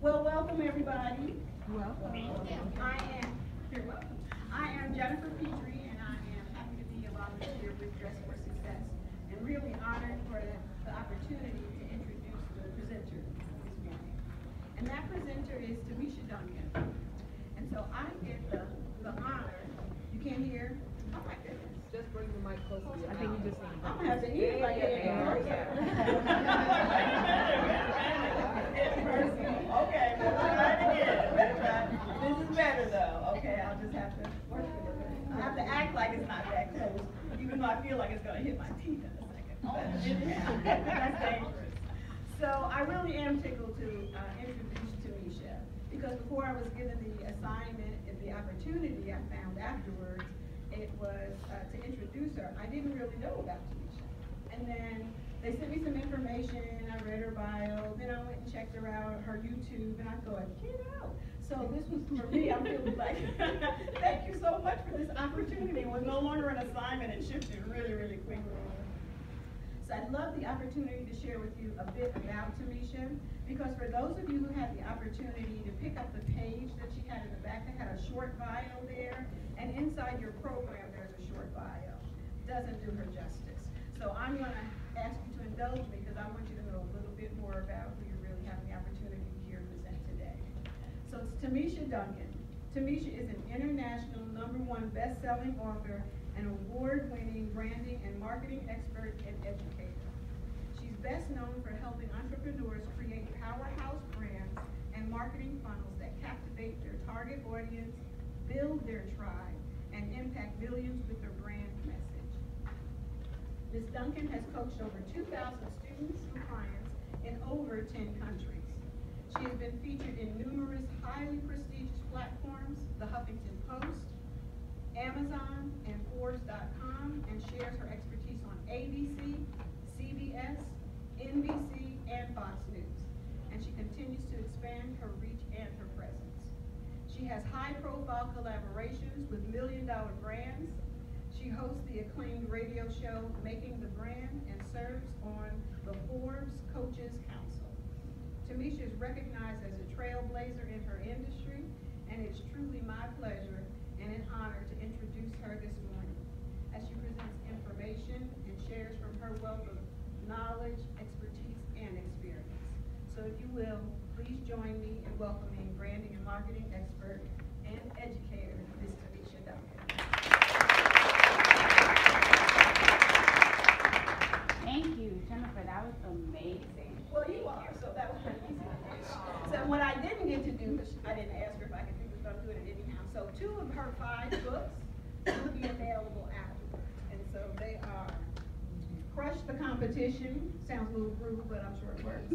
Well, welcome everybody. Welcome. You're welcome. I am Jennifer Petrie, and I am happy to be a volunteer with Dress for Success, and really honored for the opportunity to introduce the presenter this morning. And that presenter is Tamisha Duncan. And so I get the honor. You can't hear? Oh my goodness. Just bring the mic closer to you. I think you just need I'm gonna have to eat like that. Okay, we'll try it again. This is better though. Okay, I'll just have to work with it. I have to act like it's not that close, even though I feel like it's gonna hit my teeth in a second. That's dangerous. So I really am tickled to introduce Tamisha, because before I was given the assignment and the opportunity I found afterwards, it was to introduce her. I didn't really know about Tamisha. And then they sent me some information, I read her bio, then I went and checked her out, her YouTube, and I thought, get out. So this was for me, I'm feeling like, thank you so much for this opportunity. It was no longer an assignment and shifted really, really quickly. So I'd love the opportunity to share with you a bit about Tamisha, because for those of you who had the opportunity to pick up the page that she had in the back, they had a short bio there, and inside your program there's a short bio. Doesn't do her justice. So I'm going to ask you to indulge me, because I want you to know a little bit more about who you're really having the opportunity to hear present today. So it's Tamisha Duncan. Tamisha is an international #1 best-selling author, an award-winning branding and marketing expert and educator. She's best known for helping entrepreneurs create powerhouse brands and marketing funnels that captivate their target audience, build their tribe, and impact millions with their brand message. Ms. Duncan has coached over 2,000 students and clients in over 10 countries. She has been featured in numerous highly prestigious platforms, the Huffington Post, Amazon, and Forbes.com, and shares her expertise on ABC, CBS, NBC, and Fox News. And she continues to expand her reach and her presence. She has high-profile collaborations with million-dollar brands. She hosts the acclaimed radio show Making the Brand and serves on the Forbes Coaches Council. Tamisha is recognized as a trailblazer in her industry, and it's truly my pleasure and an honor to introduce her this morning as she presents information and shares from her wealth of knowledge, expertise, and experience. So if you will, please join me in welcoming branding and marketing expert and educator, Ms. Tamisha Duncan. Thank you, Jennifer. That was amazing. Well, you are, so that was pretty easy to do. So what I didn't get to do, because I didn't ask her if I could do this, but I'm doing it anyhow. So 2 of her 5 books will be available afterwards. And so they are Crush the Competition, sounds a little rude, but I'm sure it works.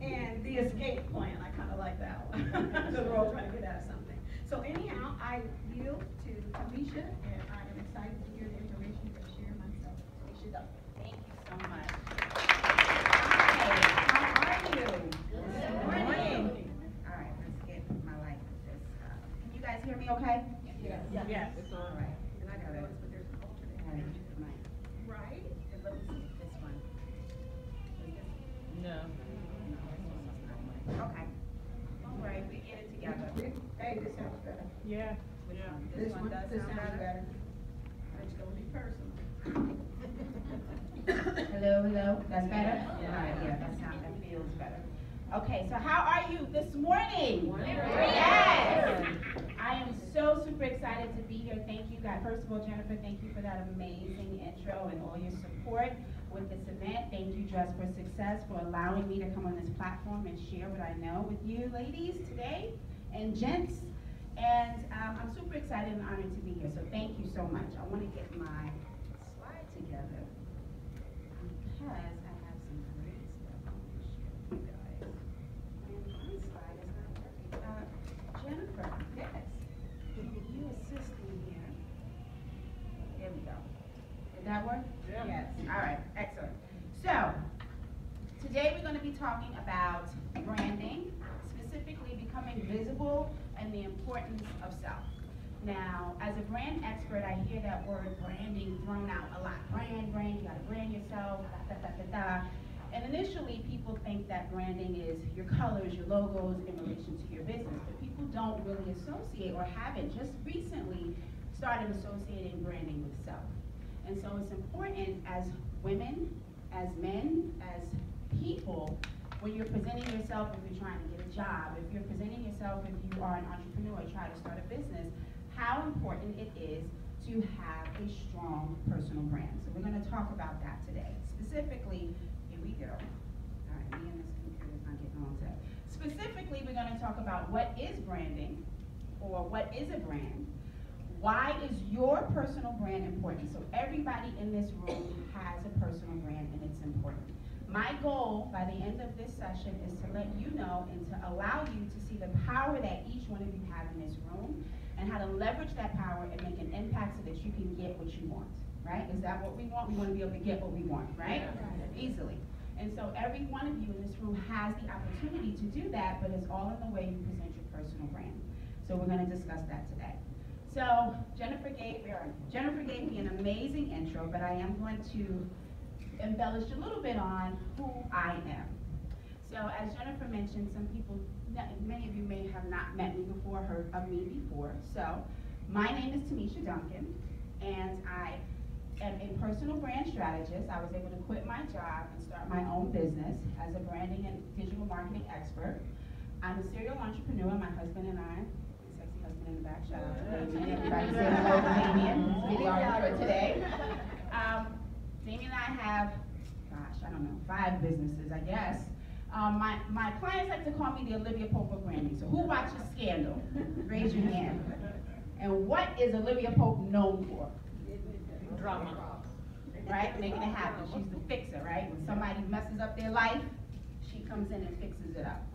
And The Escape Plan, I kind of like that one. So we're all trying to get out of something. So anyhow, I yield to Tamisha, and I am excited to hear the information you're going to share myself. Tamisha Duncan. Thank you so much. Hi, how are you? Good morning. All right, let's get my light. Can you guys hear me okay? Yes. Yes. It's All on. right. And I got notes, but there's an alternate. Right? And let me see this one. Is this? No. Okay. All right, we get it together. Hey, this sounds better. Yeah. Which one? This one does this sound sounds better? better. It's gonna be personal. Hello, hello. That's better? All right, yeah, that feels better. Okay, so how are you this morning? Yes! I am so super excited to be here. Thank you, guys. First of all, Jennifer, thank you for that amazing intro and all your support with this event. Thank you, Dress for Success, for allowing me to come on this platform and share what I know with you ladies today and gents. And I'm super excited and honored to be here, so thank you so much. I want to get my slide together because I have some great stuff I want to share with you guys. And one slide is not working. Jennifer, yes, can you assist me here? There we go. Did that work? Yeah. Yes. All right, excellent. So, today we're going to be talking about branding, specifically becoming visible and the importance of self. Now, as a brand expert, I hear that word branding thrown out a lot. Brand, you gotta brand yourself, da, da, da, da, da. And initially, people think that branding is your colors, your logos in relation to your business, but people don't really associate or haven't just recently started associating branding with self. And so it's important as women, as men, as people, when you're presenting yourself, if you're trying to get a job, if you're presenting yourself, if you are an entrepreneur, trying to start a business, how important it is to have a strong personal brand. So we're going to talk about that today. Specifically, here we go. All right, me and this computer's not getting along today. Specifically, we're going to talk about what is branding, or what is a brand. Why is your personal brand important? So everybody in this room has a personal brand, and it's important. My goal by the end of this session is to let you know and to allow you to see the power that each one of you have in this room, and how to leverage that power and make an impact so that you can get what you want, right? Is that what we want? We want to be able to get what we want, right? Easily. And so every one of you in this room has the opportunity to do that, but it's all in the way you present your personal brand. So we're going to discuss that today. So Jennifer gave me an amazing intro, but I am going to embellish a little bit on who I am. So as Jennifer mentioned, many of you may have not met me before, heard of me before. So my name is Tamisha Duncan, and I am a personal brand strategist. I was able to quit my job and start my own business as a branding and digital marketing expert. I'm a serial entrepreneur. My husband and I, sexy husband in the back, shout out to Damien. Everybody say hello to Damien. He's the author for today. Damien and I have, gosh, I don't know, 5 businesses, I guess. My clients like to call me the Olivia Pope of branding. So who watches Scandal? Raise your hand. And what is Olivia Pope known for? Drama. Right? Making it happen. She's the fixer, right? When somebody messes up their life, she comes in and fixes it up.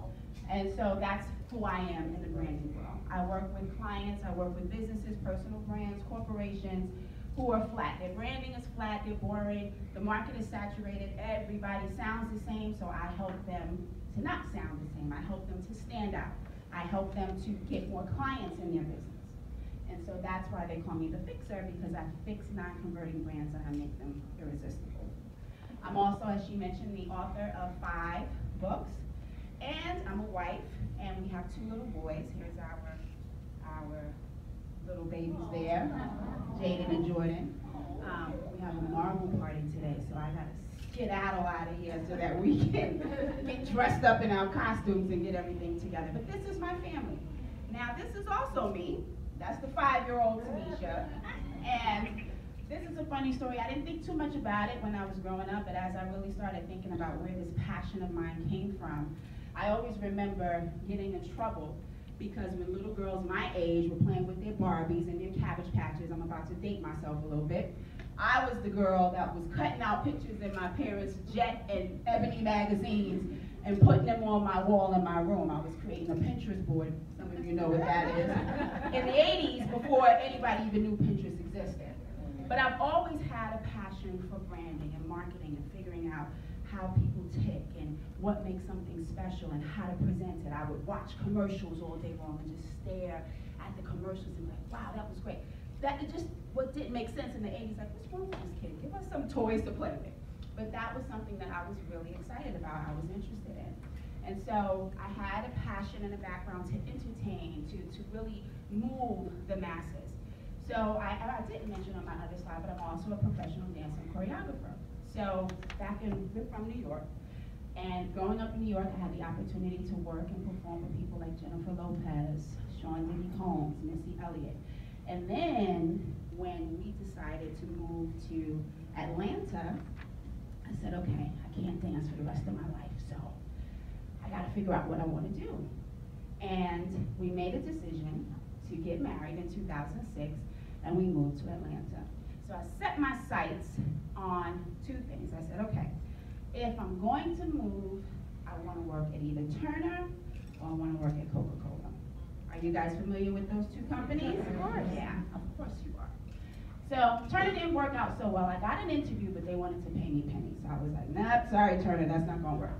And so that's who I am in the branding world. I work with clients, I work with businesses, personal brands, corporations who are flat. Their branding is flat, they're boring, the market is saturated, everybody sounds the same, so I help them to not sound the same. I help them to stand out. I help them to get more clients in their business. And so that's why they call me the fixer, because I fix non-converting brands and I make them irresistible. I'm also, as she mentioned, the author of 5 books, and I'm a wife, and we have 2 little boys. Here's our little babies there, Jaden and Jordan. We have a marble party today, so I gotta skedaddle out of here so that we can get dressed up in our costumes and get everything together. But this is my family. Now, this is also me. That's the 5-year-old Tamisha. And this is a funny story. I didn't think too much about it when I was growing up, but as I really started thinking about where this passion of mine came from, I always remember getting in trouble because when little girls my age were playing with their Barbies and their Cabbage Patches, I'm about to date myself a little bit, I was the girl that was cutting out pictures in my parents' Jet and Ebony magazines and putting them on my wall in my room. I was creating a Pinterest board. Some of you know what that is. In the 80s, before anybody even knew Pinterest existed. But I've always had a passion for branding and marketing and figuring out how people tick and what makes something special and how to present it. I would watch commercials all day long and just stare at the commercials and be like, wow, that was great. That it just, what didn't make sense in the 80s, like, what's wrong with this kid? Give us some toys to play with. But that was something that I was really excited about, I was interested in. And so I had a passion and a background to entertain, to really move the masses. So I didn't mention on my other slide, but I'm also a professional dancer and choreographer. So we're from New York, and growing up in New York, I had the opportunity to work and perform with people like Jennifer Lopez, Sean Diddy Combs, Missy Elliott. And then when we decided to move to Atlanta, I said, okay, I can't dance for the rest of my life, so I gotta figure out what I wanna do. And we made a decision to get married in 2006, and we moved to Atlanta. So I set my sights on 2 things. I said, okay, if I'm going to move, I want to work at either Turner or I want to work at Coca-Cola. Are you guys familiar with those 2 companies? Of course. Yeah, of course you are. So Turner didn't work out so well. I got an interview, but they wanted to pay me pennies. So I was like, nah, sorry, Turner, that's not going to work.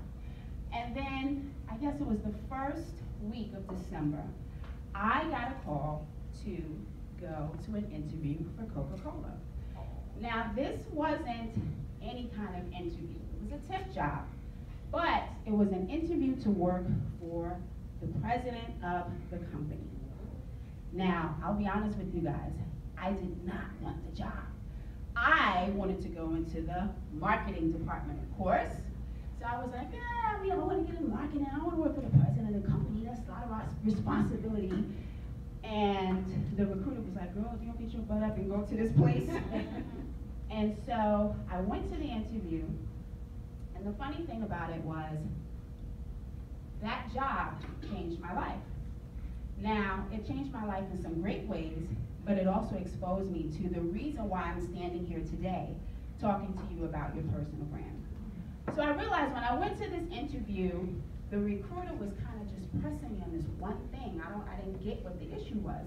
And then, I guess it was the first week of December, I got a call to go to an interview for Coca-Cola. Now, this wasn't any kind of interview. It was a temp job. But it was an interview to work for the president of the company. Now, I'll be honest with you guys, I did not want the job. I wanted to go into the marketing department, of course. So I was like, I want to get in marketing. I want to work for the president of the company. That's a lot of responsibility. And the recruiter was like, girl, if you don't get your butt up and go to this place. And so I went to the interview. And the funny thing about it was, that job changed my life. Now, it changed my life in some great ways, but it also exposed me to the reason why I'm standing here today talking to you about your personal brand. So I realized when I went to this interview, the recruiter was kind of just pressing me on this one thing. I didn't get what the issue was.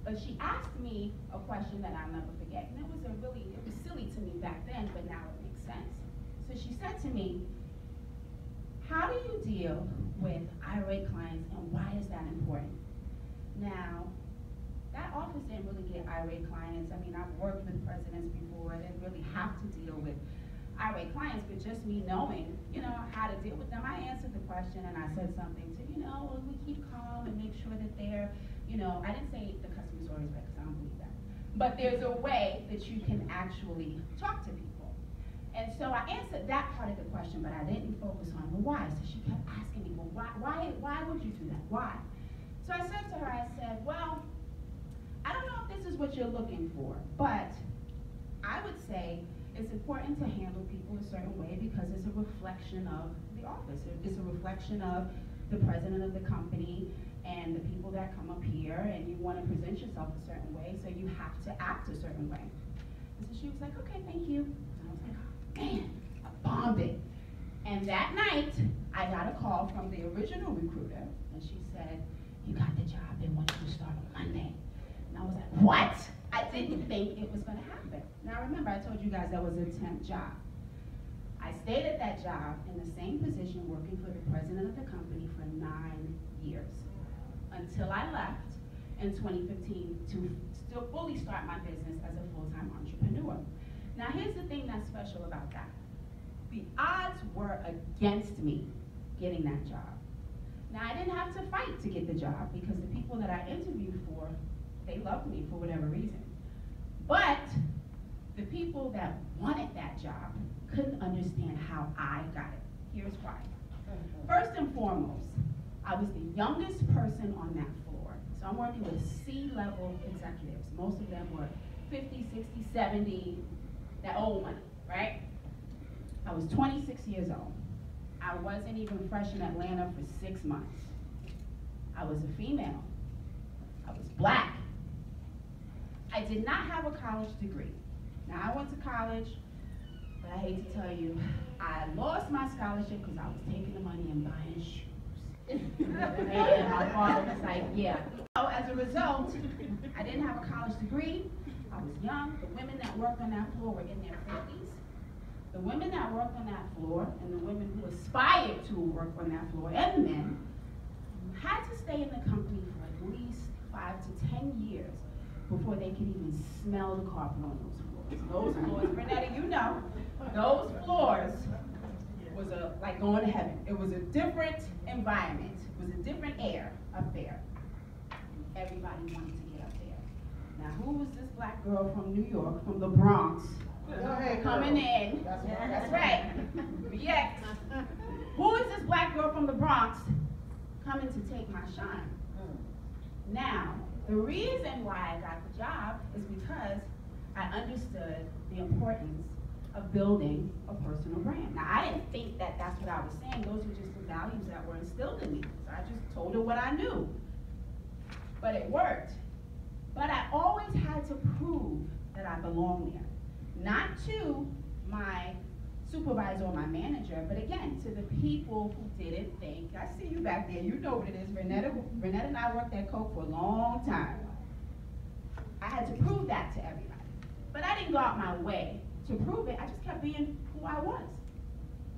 But she asked me a question that I'll never forget. And it was silly to me back then, but now it makes sense. So she said to me, how do you deal with irate clients and why is that important? Now, that office didn't really get irate clients. I mean, I've worked with presidents before. I didn't really have to deal with irate clients, but just me knowing, how to deal with them, I answered the question and I said something to, we keep calm and make sure that they're, I didn't say the customer's always right, because I don't believe that. But there's a way that you can actually talk to people. And so I answered that part of the question, but I didn't focus on the why. So she kept asking me, well, why would you do that? Why? So I said to her, I said, well, I don't know if this is what you're looking for, but I would say it's important to handle people a certain way because it's a reflection of the office. It's a reflection of the president of the company and the people that come up here, and you want to present yourself a certain way, so you have to act a certain way. And so she was like, okay, thank you. And I was like, oh, man, I bombed it. And that night, I got a call from the original recruiter, and she said, you got the job, they want you to start on Monday. And I was like, what? I didn't think it was going to happen. Now remember, I told you guys that was a temp job. I stayed at that job in the same position working for the president of the company for 9 years until I left in 2015 to still fully start my business as a full-time entrepreneur. Now here's the thing that's special about that. The odds were against me getting that job. Now I didn't have to fight to get the job because the people that I interviewed for, they loved me for whatever reason. But the people that wanted that job couldn't understand how I got it. Here's why. First and foremost, I was the youngest person on that floor. So I'm working with C-level executives. Most of them were 50, 60, 70, that old money, right? I was 26 years old. I wasn't even fresh in Atlanta for 6 months. I was a female. I was black. I did not have a college degree. Now I went to college, but I hate to tell you, I lost my scholarship because I was taking the money and buying shoes. And my father was like, yeah. So as a result, I didn't have a college degree. I was young. The women that worked on that floor were in their 50s. The women that worked on that floor and the women who aspired to work on that floor and the men had to stay in the company for at least 5 to 10 years before they could even smell the carpet on those floors. Those floors, Renetta, you know, those floors was like going to heaven. It was a different environment. It was a different air up there. Everybody wanted to get up there. Now, who was this black girl from New York, from the Bronx, coming in? That's right. Yes. Who is this black girl from the Bronx coming to take my shine? Now, the reason why I got the job is because I understood the importance of building a personal brand. Now, I didn't think that that's what I was saying. Those were just the values that were instilled in me. So I just told her what I knew. But it worked. But I always had to prove that I belonged there. Not to my supervisor or my manager, but again, to the people who didn't think. I see you back there. You know what it is. Renetta and I worked at Coke for a long time. I had to prove that to everybody. But I didn't go out my way to prove it. I just kept being who I was.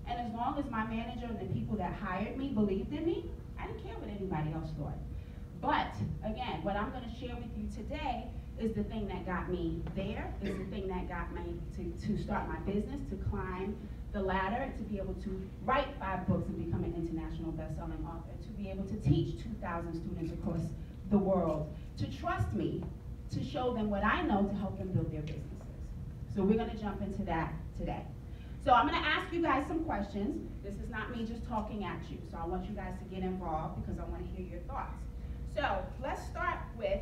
And as long as my manager and the people that hired me believed in me, I didn't care what anybody else thought. But again, what I'm going to share with you today is the thing that got me there, is the thing that got me to start my business, to climb The latter, to be able to write 5 books and become an international best-selling author, to be able to teach 2,000 students across the world, to trust me, to show them what I know to help them build their businesses. So we're gonna jump into that today. So I'm gonna ask you guys some questions. This is not me just talking at you, so I want you guys to get involved because I wanna hear your thoughts. So let's start with,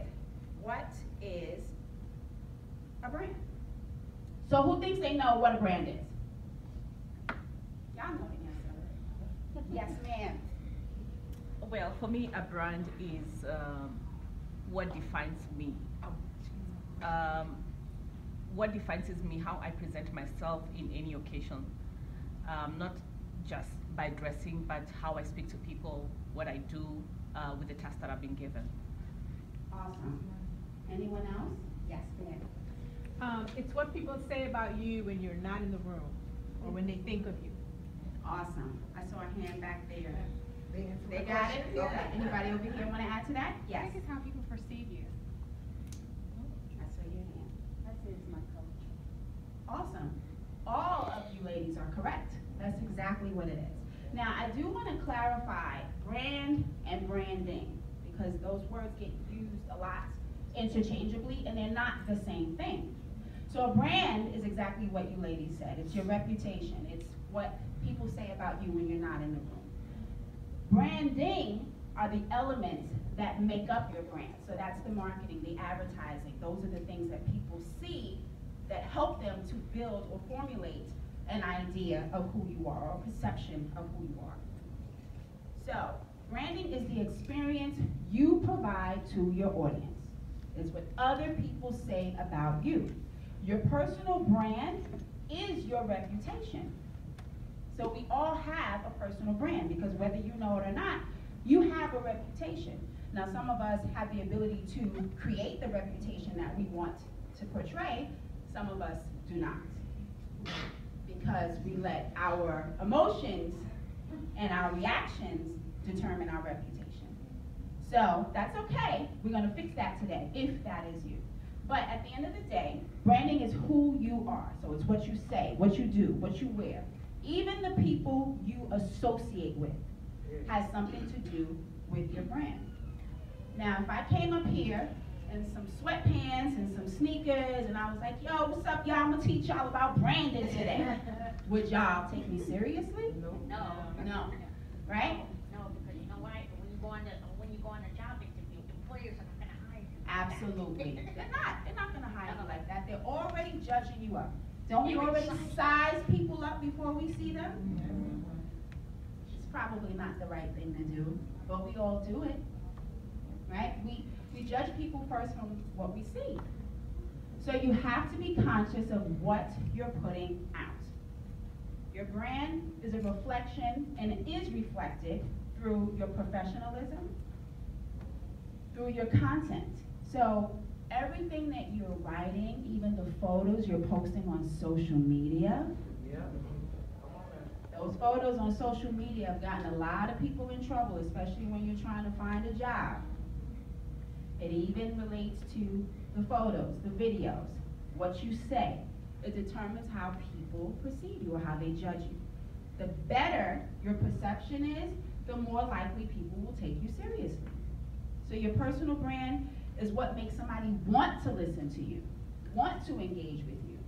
what is a brand? So who thinks they know what a brand is? Y'all know the answer. Yes, ma'am. Well, for me, a brand is what defines me. What defines is me, how I present myself in any occasion. Not just by dressing, but how I speak to people, what I do with the tasks that I've been given. Awesome. Anyone else? Yes, ma'am. It's what people say about you when you're not in the room, or when they think of you. Awesome. I saw a hand back there. They got it? Okay. Anybody over here want to add to that? Yes. I think it's how people perceive you. I saw your hand. That is my culture. Awesome. All of you ladies are correct. That's exactly what it is. Now, I do want to clarify brand and branding, because those words get used a lot interchangeably, and they're not the same thing. So a brand is exactly what you ladies said. It's your reputation. It's what people say about you when you're not in the room. Branding are the elements that make up your brand. So that's the marketing, the advertising. Those are the things that people see that help them to build or formulate an idea of who you are, or a perception of who you are. So branding is the experience you provide to your audience. It's what other people say about you. Your personal brand is your reputation. So we all have a personal brand, because whether you know it or not, you have a reputation. Now, some of us have the ability to create the reputation that we want to portray. Some of us do not, because we let our emotions and our reactions determine our reputation. So that's okay. We're going to fix that today, if that is you. But at the end of the day, branding is who you are. So it's what you say, what you do, what you wear. Even the people you associate with has something to do with your brand. Now, if I came up here in some sweatpants and some sneakers, and I was like, yo, what's up, y'all? I'm gonna teach y'all about branding today. Would y'all take me seriously? No. No. Right? No, because you know why? When you go on a job interview, employers are not gonna hire you. Absolutely. They're not gonna hire you like that. They're already judging you up. Don't we already size people up before we see them? It's probably not the right thing to do, but we all do it, right? We judge people first from what we see. So you have to be conscious of what you're putting out. Your brand is a reflection, and it is reflected through your professionalism, through your content. So everything that you're writing, even the photos you're posting on social media, those photos on social media have gotten a lot of people in trouble, especially when you're trying to find a job. It even relates to the photos, the videos, what you say. It determines how people perceive you or how they judge you. The better your perception is, the more likely people will take you seriously. So your personal brand is what makes somebody want to listen to you, want to engage with you,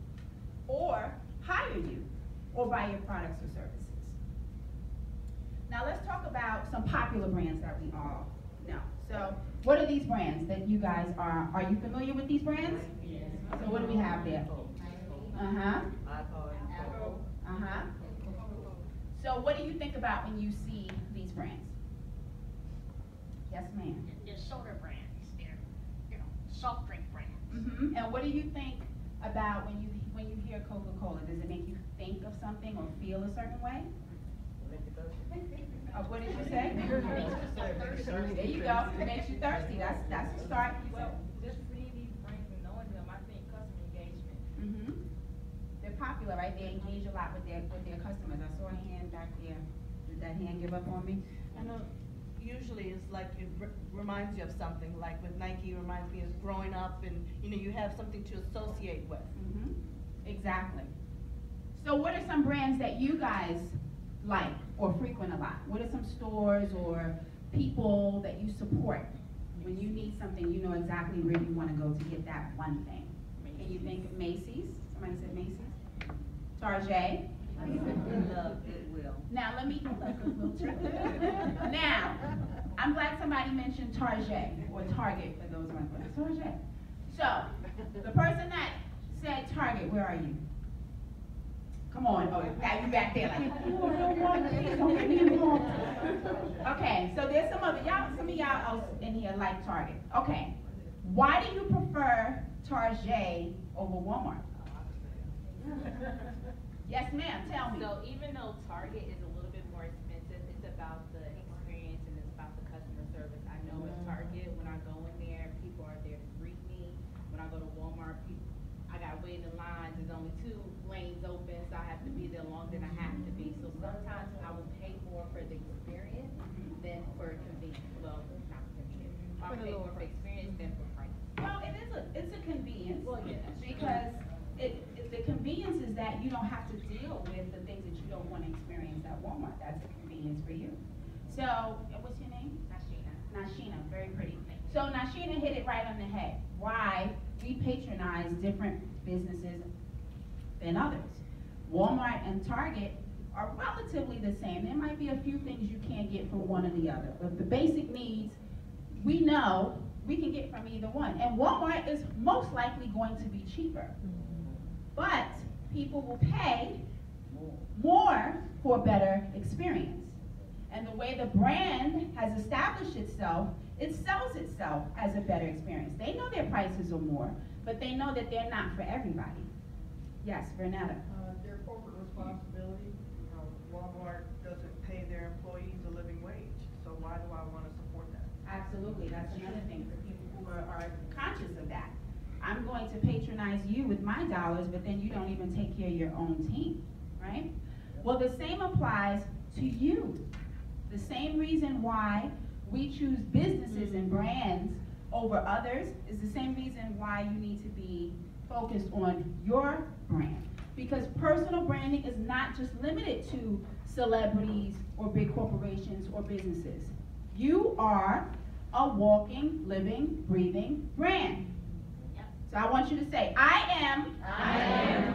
or hire you, or buy your products or services. Now let's talk about some popular brands that we all know. So what are these brands that you guys are you familiar with these brands? Yes. So what do we have there? Uh-huh. Uh-huh. So what do you think about when you see these brands? Yes, ma'am. They're soda brands. They're, soft drink brands. Mm-hmm. And what do you think about when you hear Coca-Cola? Does it make you think of something or feel a certain way? What did you say? There you go. It makes you thirsty. That's the start. Well, just seeing these brands and knowing them, I think customer engagement. Mm-hmm. They're popular, right? They engage a lot with their customers. I saw a hand back there. Did that hand give up on me? I know. Usually it's like it reminds you of something. Like with Nike, it reminds me of growing up, and you have something to associate with. Mm-hmm. Exactly. So what are some brands that you guys like or frequent a lot? What are some stores or people that you support? When you need something, you know exactly where you want to go to get that one thing. Can you think of Macy's? Somebody said Macy's? Target. Love Goodwill. Now let me Now, I'm glad somebody mentioned Target or Target for those ones. What is Target? So, the person that said Target, where are you? Come on, oh, now you back there like, oh, I don't want this, don't get me involved. Okay, so there's some of y'all else in here like Target. Okay, why do you prefer Target over Walmart? Yes, ma'am, tell me. So even though Target is a little bit more expensive, it's about the experience and it's about the customer service. I know at Target, when I go in there, people are there to greet me. When I go to Walmart, I got to wait in the lines. There's only 2 lanes open, so I have to be there longer than I have to be. So sometimes I will pay more for the experience than for convenience. Well, not convenience. I'll pay more for experience than for price. Well, it's a convenience. Well, yeah. Because the convenience is that you don't have to deal with the things that you don't want to experience at Walmart. That's a convenience for you. So, what's your name? Nashina. Nashina, very pretty. So Nashina hit it right on the head. Why we patronize different businesses than others. Walmart and Target are relatively the same. There might be a few things you can't get from one or the other, but the basic needs, we know we can get from either one. And Walmart is most likely going to be cheaper. But people will pay more for a better experience. And the way the brand has established itself, it sells itself as a better experience. They know their prices are more, but they know that they're not for everybody. Yes, Vernetta. Their corporate responsibility, you know, Walmart doesn't pay their employees a living wage, so why do I want to support that? Absolutely, that's another thing for people who are conscious of that. I'm going to patronize you with my dollars, but then you don't even take care of your own team, right? Well, the same applies to you. The same reason why we choose businesses and brands over others is the same reason why you need to be focused on your brand. Because personal branding is not just limited to celebrities or big corporations or businesses. You are a walking, living, breathing brand. So I want you to say, I am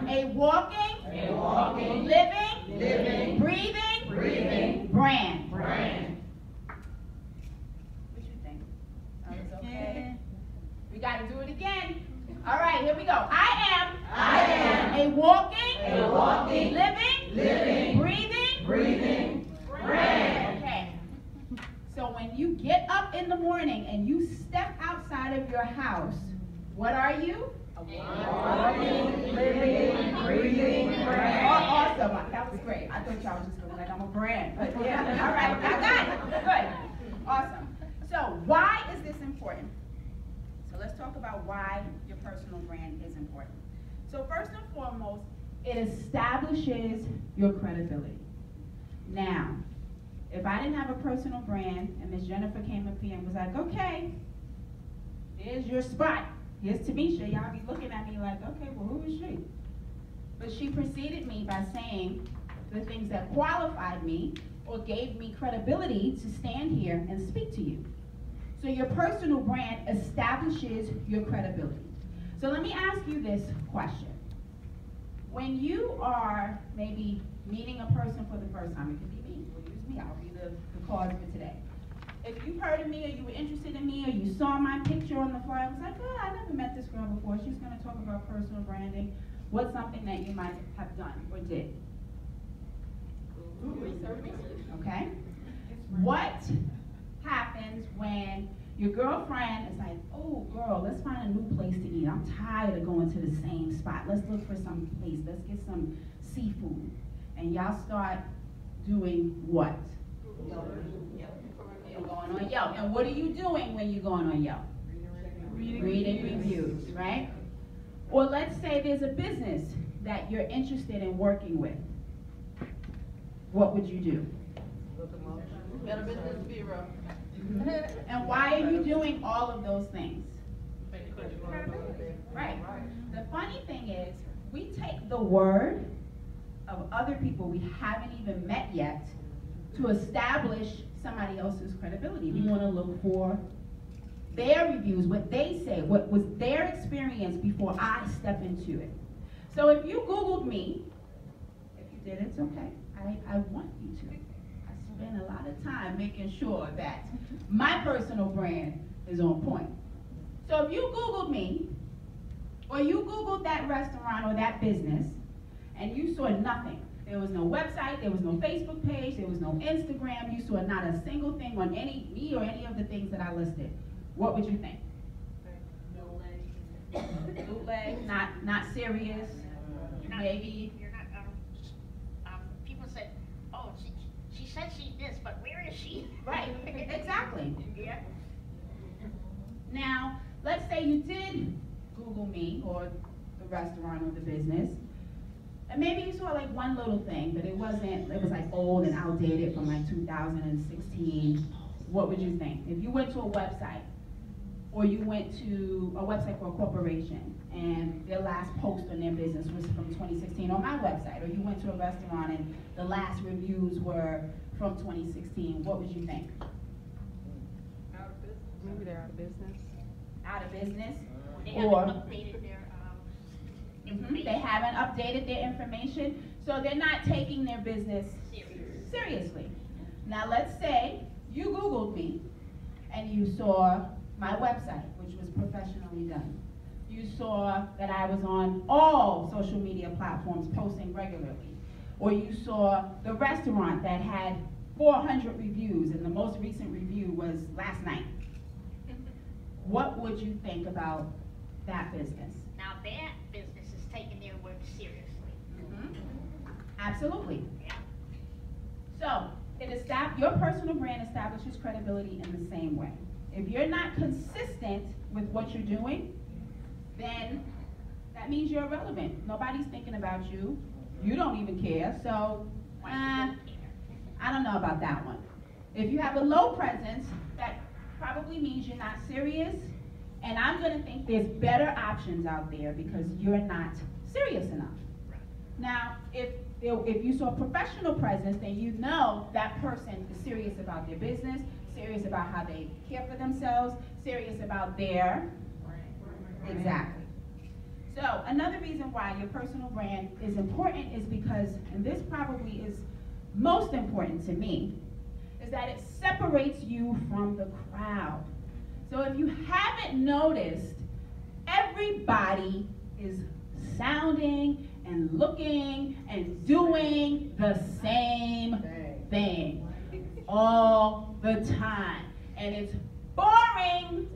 a walking, living, breathing brand. What you think? That was okay? We got to do it again. All right, here we go. I am a walking, living, breathing brand. Okay. So when you get up in the morning and you step outside of your house, what are you? A walking, living, breathing brand. Oh, awesome. That was great. I thought y'all was just going to be like, I'm a brand. But yeah, all right, I got it. Good. Awesome. So why is this important? So let's talk about why your personal brand is important. So first and foremost, it establishes your credibility. Now, if I didn't have a personal brand and Miss Jennifer came up here and was like, okay, here's your spot. Here's Tamisha. Y'all be looking at me like, okay, well, who is she? But she preceded me by saying the things that qualified me or gave me credibility to stand here and speak to you. So your personal brand establishes your credibility. So let me ask you this question. When you are maybe meeting a person for the first time, it could be me, we'll use me, I'll be the cause for today. If you've heard of me or you were interested in me or you saw my picture on the flyer, I was like, oh, I never met this girl before. She's going to talk about personal branding. What's something that you might have done or did? Okay. What happens when your girlfriend is like, oh, girl, let's find a new place to eat. I'm tired of going to the same spot. Let's look for some place. Let's get some seafood. And y'all start doing what? You're going on Yelp. And what are you doing when you're going on Yelp? Reading reviews, right? Or let's say there's a business that you're interested in working with. What would you do? Better Business Bureau. And why are you doing all of those things? Right. The funny thing is, we take the word of other people we haven't even met yet to establish somebody else's credibility. We want to look for their reviews, what they say, what was their experience before I step into it. So if you Googled me, if you did, it's okay. I want you to. I spend a lot of time making sure that my personal brand is on point. So if you Googled me, or you Googled that restaurant or that business, and you saw nothing, there was no website, there was no Facebook page, there was no Instagram, you saw not a single thing on me or any of the things that I listed, what would you think? Bootleg, not serious, maybe. You're not, people said, oh, she said she's this, but where is she? Right, exactly. Yeah. Now, let's say you did Google me or the restaurant or the business, and maybe you saw like one little thing, but it was like old and outdated from like 2016. What would you think? If you went to a website, or you went to a website for a corporation, and their last post on their business was from 2016 on my website, or you went to a restaurant and the last reviews were from 2016, what would you think? Out of business. Maybe they're out of business. Out of business? They Or haven't updated their information. they haven't updated their information, so they're not taking their business seriously. Now let's say you Googled me and you saw my website, which was professionally done. You saw that I was on all social media platforms posting regularly. Or you saw the restaurant that had 400 reviews and the most recent review was last night. What would you think about that business? Now that business is taking their work seriously. Absolutely. Yeah. So, your personal brand establishes credibility in the same way. If you're not consistent with what you're doing, then that means you're irrelevant. Nobody's thinking about you. You don't even care. So, I don't know about that one. If you have a low presence, that probably means you're not serious. And I'm going to think there's better options out there because you're not serious enough. Now, if you saw professional presence, then you know that person is serious about their business, serious about how they care for themselves, serious about their exactly. So another reason why your personal brand is important is because, and this probably is most important to me, is that it separates you from the crowd. So if you haven't noticed, everybody is sounding and looking and doing the same thing all the time. And it's boring.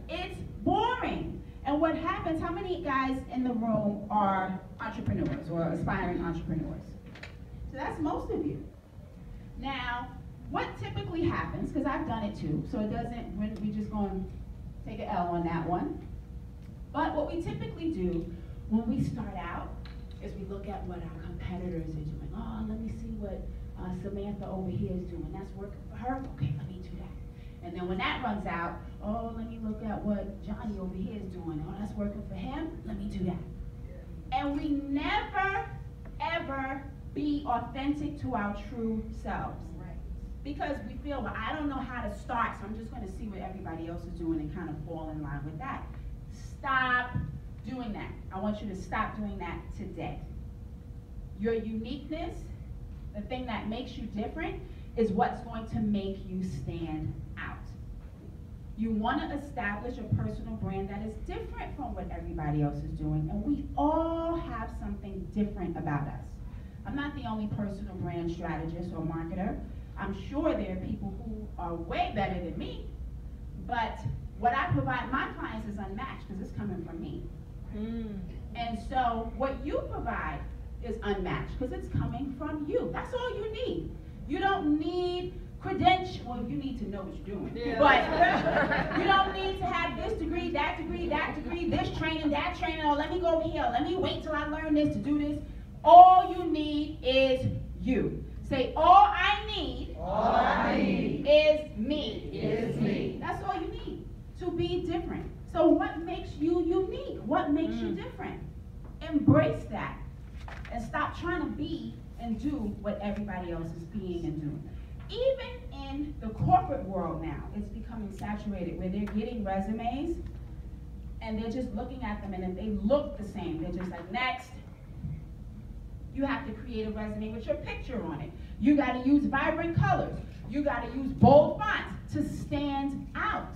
It's boring. And what happens, how many guys in the room are entrepreneurs or aspiring entrepreneurs? So that's most of you. Now, what typically happens, because I've done it too, so it doesn't, we're just going to take an L on that one. But what we typically do when we start out is we look at what our competitors are doing. Oh, let me see what Samantha over here is doing. That's working for her? Okay, let me do that. And then when that runs out, oh, let me look at what Johnny over here is doing. Oh, that's working for him? Let me do that. And we never, ever be authentic to our true selves. Because we feel, well, I don't know how to start, so I'm just going to see what everybody else is doing and kind of fall in line with that. Stop doing that. I want you to stop doing that today. Your uniqueness, the thing that makes you different, is what's going to make you stand out. You want to establish a personal brand that is different from what everybody else is doing, and we all have something different about us. I'm not the only personal brand strategist or marketer. I'm sure there are people who are way better than me, but what I provide my clients is unmatched because it's coming from me. And so what you provide is unmatched because it's coming from you. That's all you need. You don't need credentials. Well, you need to know what you're doing. Yeah. But you don't need to have this degree, that degree, that degree, this training, that training. Oh, let me go over here. Let me wait till I learn this to do this. All you need is you. Say, all I need is me. Is me. That's all you need to be different. So what makes you unique? What makes you different? Embrace that. and stop trying to be and do what everybody else is being and doing. Even in the corporate world now, it's becoming saturated where they're getting resumes and they're just looking at them, and if they look the same, they're just like, next. You have to create a resume with your picture on it. You got to use vibrant colors. You got to use bold fonts to stand out.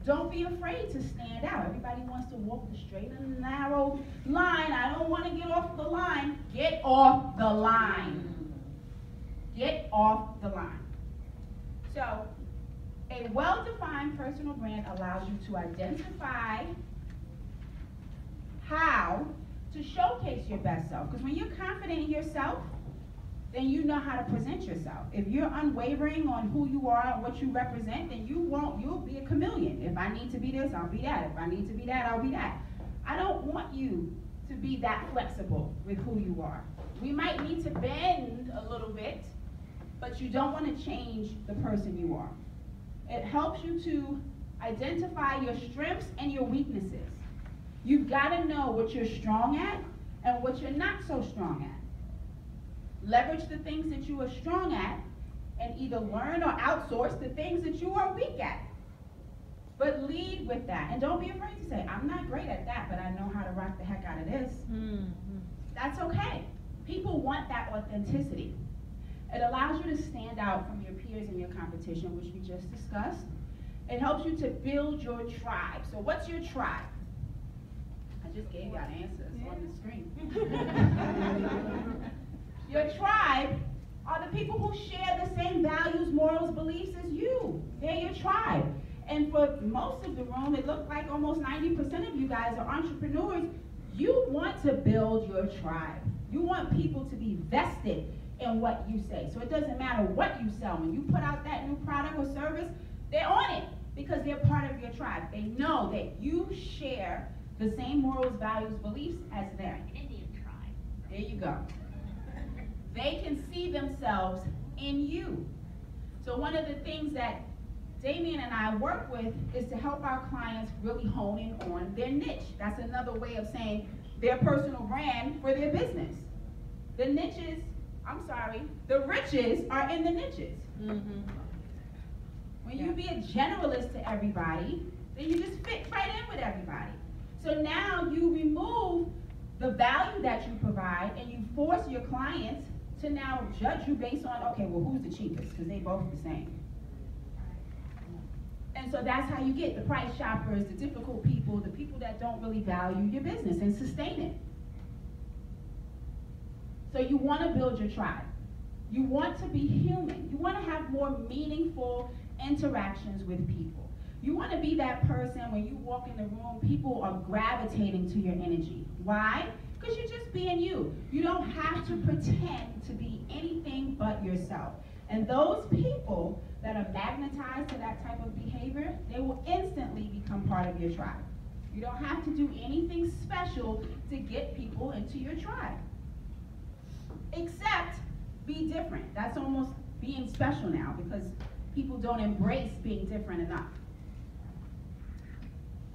Don't be afraid to stand out. Everybody wants to walk the straight and narrow line. I don't want to get off the line. Get off the line. Get off the line. So, a well-defined personal brand allows you to identify how to showcase your best self. Because when you're confident in yourself, then you know how to present yourself. If you're unwavering on who you are and what you represent, then you'll be a chameleon. If I need to be this, I'll be that. If I need to be that, I'll be that. I don't want you to be that flexible with who you are. We might need to bend a little bit, but you don't want to change the person you are. It helps you to identify your strengths and your weaknesses. You've got to know what you're strong at and what you're not so strong at. Leverage the things that you are strong at and either learn or outsource the things that you are weak at. But lead with that. And don't be afraid to say, I'm not great at that, but I know how to rock the heck out of this. That's okay. People want that authenticity. It allows you to stand out from your peers and your competition, which we just discussed. It helps you to build your tribe. So what's your tribe? I just gave y'all answers on the screen. Your tribe are the people who share the same values, morals, beliefs as you. They're your tribe. And for most of the room, it looks like almost 90% of you guys are entrepreneurs. You want to build your tribe. You want people to be vested in what you say. So it doesn't matter what you sell. When you put out that new product or service, they're on it because they're part of your tribe. They know that you share the same morals, values, beliefs as them. Indian tribe. There you go. They can see themselves in you. So one of the things that Damien and I work with is to help our clients really hone in on their niche. That's another way of saying their personal brand for their business. The riches are in the niches. When you be a generalist to everybody, then you just fit right in with everybody. So now you remove the value that you provide and you force your clients to now judge you based on, okay, well, who's the cheapest? Because they both the same. And so that's how you get the price shoppers, the difficult people, the people that don't really value your business and sustain it. So you want to build your tribe. You want to be human. You want to have more meaningful interactions with people. You want to be that person when you walk in the room, people are gravitating to your energy. Why? Because you're just being you. You don't have to pretend to be anything but yourself. And those people that are magnetized to that type of behavior, they will instantly become part of your tribe. You don't have to do anything special to get people into your tribe. Except be different. That's almost being special now because people don't embrace being different enough.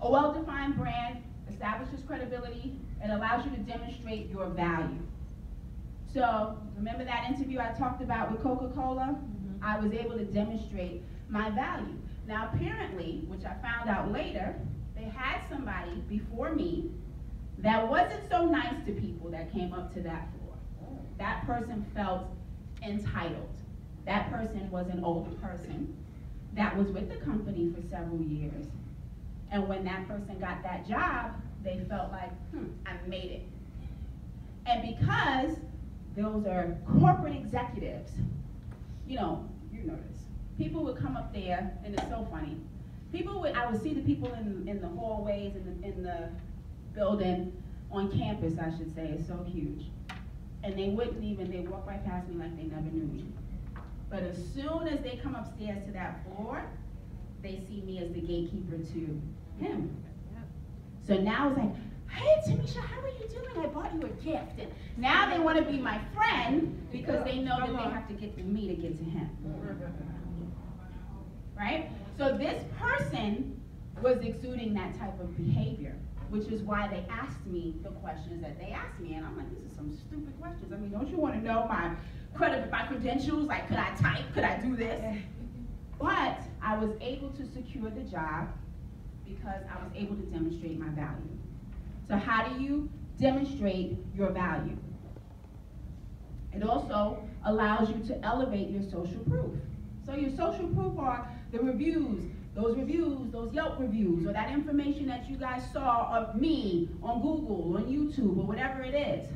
A well-defined brand establishes credibility and allows you to demonstrate your value. So remember that interview I talked about with Coca-Cola? I was able to demonstrate my value. Now apparently, which I found out later, they had somebody before me that wasn't so nice to people that came up to that floor. That person felt entitled. That person was an older person that was with the company for several years. And when that person got that job, they felt like, I made it. And because those are corporate executives, you know this. People would come up there, and it's so funny. I would see the people in the hallways, in the building, on campus, I should say. It's so huge. And they they'd walk right past me like they never knew me. But as soon as they come upstairs to that floor, they see me as the gatekeeper to him. So now it's like, hey, Tamisha, how are you doing? I bought you a gift. And now they want to be my friend because they know that they have to get to me to get to him. Right? So this person was exuding that type of behavior. which is why they asked me the questions that they asked me. And I'm like, these are some stupid questions. I mean, don't you want to know my credentials? Like, could I type? Could I do this? But I was able to secure the job because I was able to demonstrate my value. So how do you demonstrate your value? It also allows you to elevate your social proof. So your social proof are the reviews, those Yelp reviews, or that information that you guys saw of me on Google, on YouTube, or whatever it is.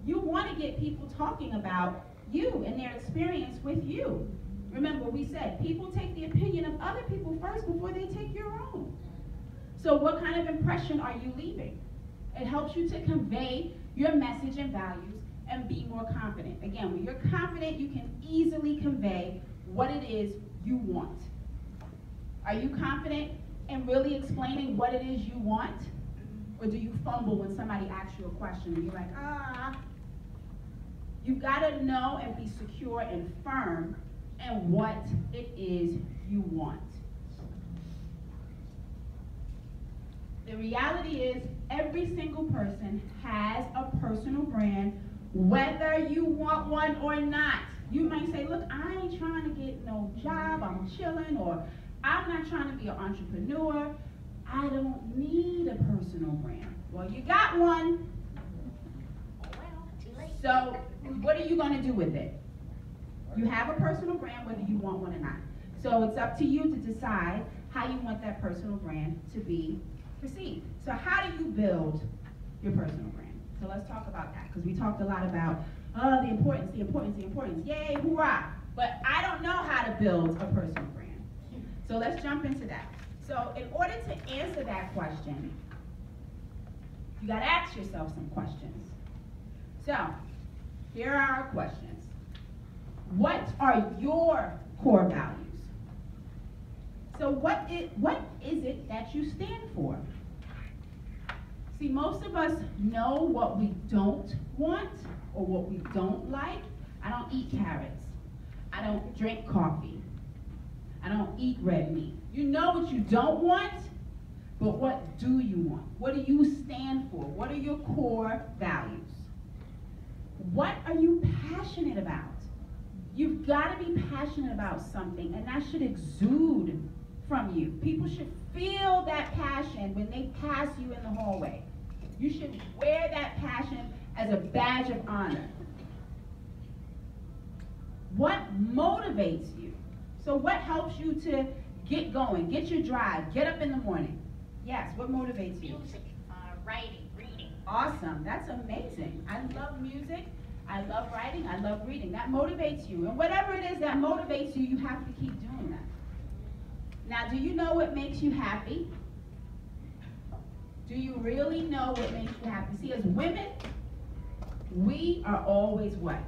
You want to get people talking about you and their experience with you. Remember, we said people take the opinion of other people first before they take your own. So what kind of impression are you leaving? It helps you to convey your message and values and be more confident. Again, when you're confident, you can easily convey what it is you want. Are you confident in really explaining what it is you want? Or do you fumble when somebody asks you a question and you're like, You've got to know and be secure and firm in what it is you want. The reality is every single person has a personal brand, whether you want one or not. You might say, look, I ain't trying to get no job, I'm chilling, or I'm not trying to be an entrepreneur. I don't need a personal brand. Well, you got one. Well, too late. So what are you going to do with it? You have a personal brand whether you want one or not. So it's up to you to decide how you want that personal brand to be perceived. So how do you build your personal brand? So let's talk about that, because we talked a lot about the importance, yay, hoorah. But I don't know how to build a personal brand. So let's jump into that. So in order to answer that question, you got to ask yourself some questions. So here are our questions. What are your core values? So what is it that you stand for? See, most of us know what we don't want or what we don't like. I don't eat carrots. I don't drink coffee. I don't eat red meat. You know what you don't want, but what do you want? What do you stand for? What are your core values? What are you passionate about? You've got to be passionate about something, and that should exude from you. People should feel that passion when they pass you in the hallway. You should wear that passion as a badge of honor. What motivates you? So what helps you to get going, get your drive, get up in the morning? Yes, what motivates you? Music, writing, reading. Awesome, that's amazing. I love music, I love writing, I love reading. That motivates you. And whatever it is that motivates you, you have to keep doing that. Now, do you know what makes you happy? Do you really know what makes you happy? See, as women, we are always what?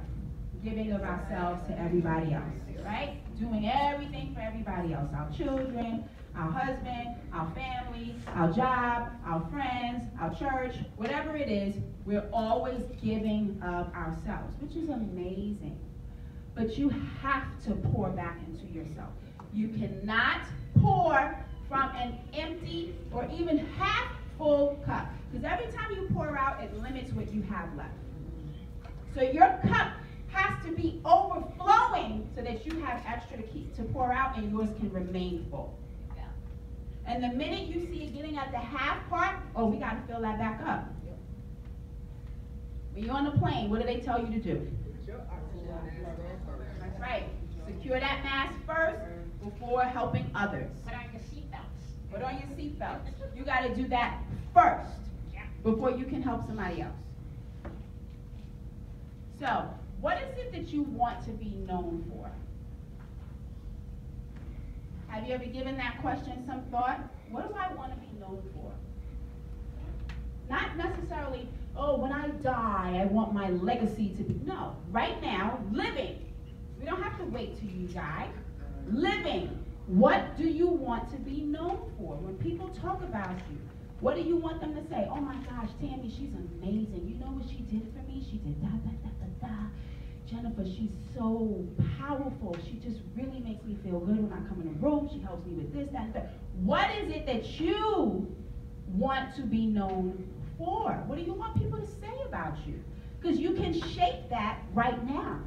Giving of ourselves to everybody else, right? Doing everything for everybody else. Our children, our husband, our family, our job, our friends, our church, whatever it is, we're always giving of ourselves, which is amazing. But you have to pour back into yourself. You cannot pour from an empty or even half full cup. Because every time you pour out, it limits what you have left. So your cup has to be overflowing so that you have extra to pour out and yours can remain full. Yeah. And the minute you see it getting at the half part, oh, we got to fill that back up. When you're on the plane, what do they tell you to do? That's right. Secure that mask first before helping others. Put on your seatbelts. Put on your seatbelts. You got to do that first Yeah. before you can help somebody else. So, what is it that you want to be known for? Have you ever given that question some thought? What do I want to be known for? Not necessarily, oh, when I die, I want my legacy to be. No, right now, living. We don't have to wait till you die. Living. What do you want to be known for? When people talk about you, what do you want them to say? Oh my gosh, Tammy, she's amazing. You know what she did for me? She did da, da, da, da, da. Jennifer, she's so powerful. She just really makes me feel good when I come in the room. She helps me with this, that, and that. What is it that you want to be known for? What do you want people to say about you? Because you can shape that right now.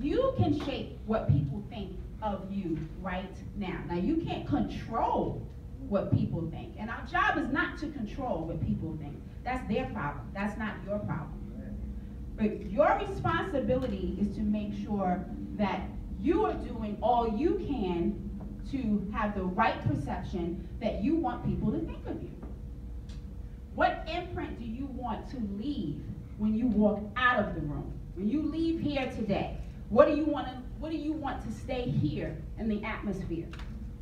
You can shape what people think of you right now. Now, you can't control what people think. And our job is not to control what people think. That's their problem. That's not your problem. But your responsibility is to make sure that you are doing all you can to have the right perception that you want people to think of you. What imprint do you want to leave when you walk out of the room? When you leave here today, what do you want to stay here in the atmosphere?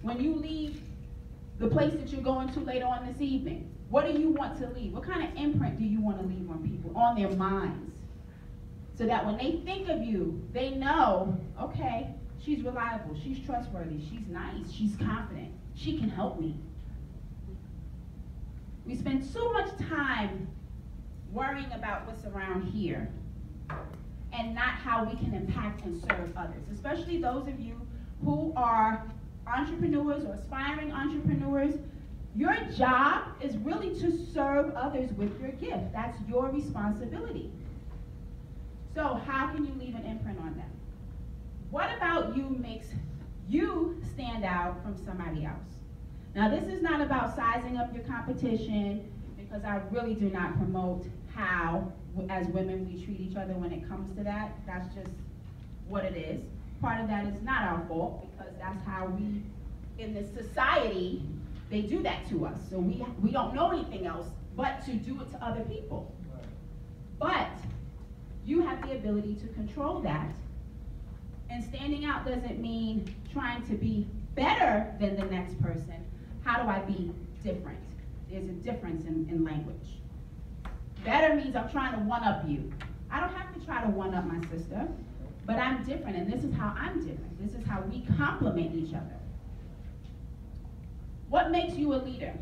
When you leave the place that you're going to later on this evening, what do you want to leave? What kind of imprint do you want to leave on people, on their minds? So that when they think of you, they know, okay, she's reliable, she's trustworthy, she's nice, she's confident, she can help me. We spend so much time worrying about what's around here and not how we can impact and serve others, especially those of you who are entrepreneurs or aspiring entrepreneurs. Your job is really to serve others with your gift. That's your responsibility. So how can you leave an imprint on them? What about you makes you stand out from somebody else? Now, this is not about sizing up your competition, because I really do not promote how, as women, we treat each other when it comes to that. That's just what it is. Part of that is not our fault, because that's how we, in this society, they do that to us. So we don't know anything else but to do it to other people. But you have the ability to control that. And standing out doesn't mean trying to be better than the next person. How do I be different? There's a difference in language. Better means I'm trying to one-up you. I don't have to try to one-up my sister, but I'm different, and this is how I'm different. This is how we complement each other. What makes you a leader?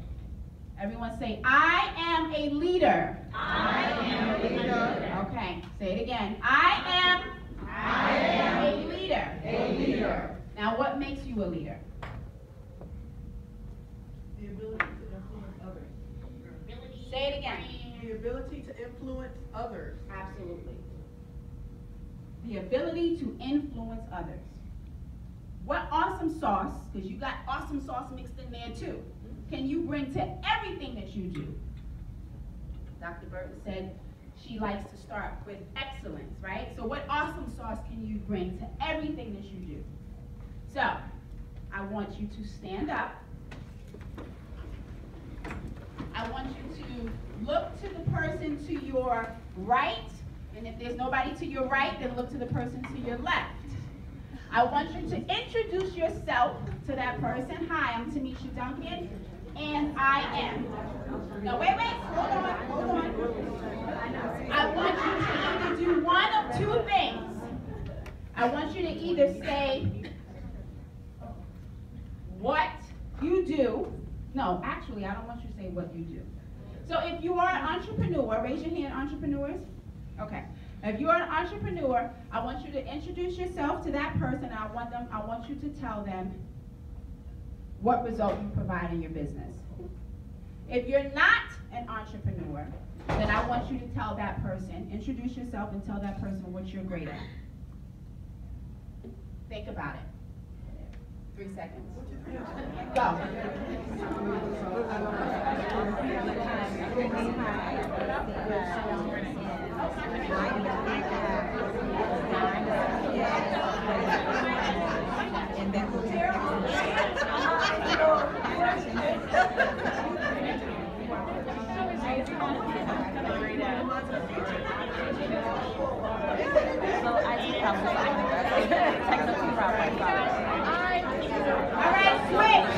Everyone say, I am a leader. I am a leader. Okay, say it again. I am a leader. A leader. Now, what makes you a leader? The ability to influence others. Say it again. The ability to influence others. Absolutely. The ability to influence others. What awesome sauce, because you got awesome sauce mixed in there too, can you bring to everything that you do? Dr. Burton said she likes to start with excellence, right? So what awesome sauce can you bring to everything that you do? So, I want you to stand up. I want you to look to the person to your right, and if there's nobody to your right, then look to the person to your left. I want you to introduce yourself to that person. Hi, I'm Tamisha Duncan, and I am. No, wait, hold on. I want you to either do one of two things. I want you to either say what you do. No, actually, I don't want you to say what you do. So if you are an entrepreneur, raise your hand, entrepreneurs. Okay. If you're an entrepreneur, I want you to introduce yourself to that person. I want you to tell them what result you provide in your business. If you're not an entrepreneur, then I want you to tell that person, introduce yourself and tell that person what you're great at. Think about it. 3 seconds. Go. All right, switch.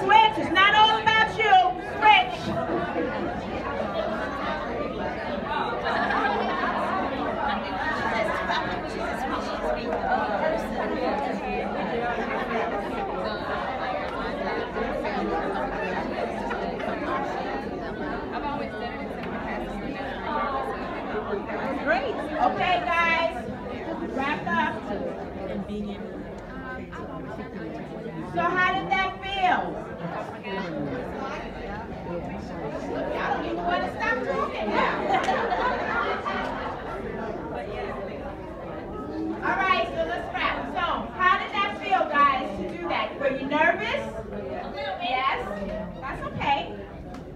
Switch. It's not all about you. Switch. Great. Okay, guys. Wrap up. So how did that feel? Y'all don't even want to stop talking now. All right, so let's wrap. So, how did that feel, guys, to do that? Were you nervous? Yes? That's okay.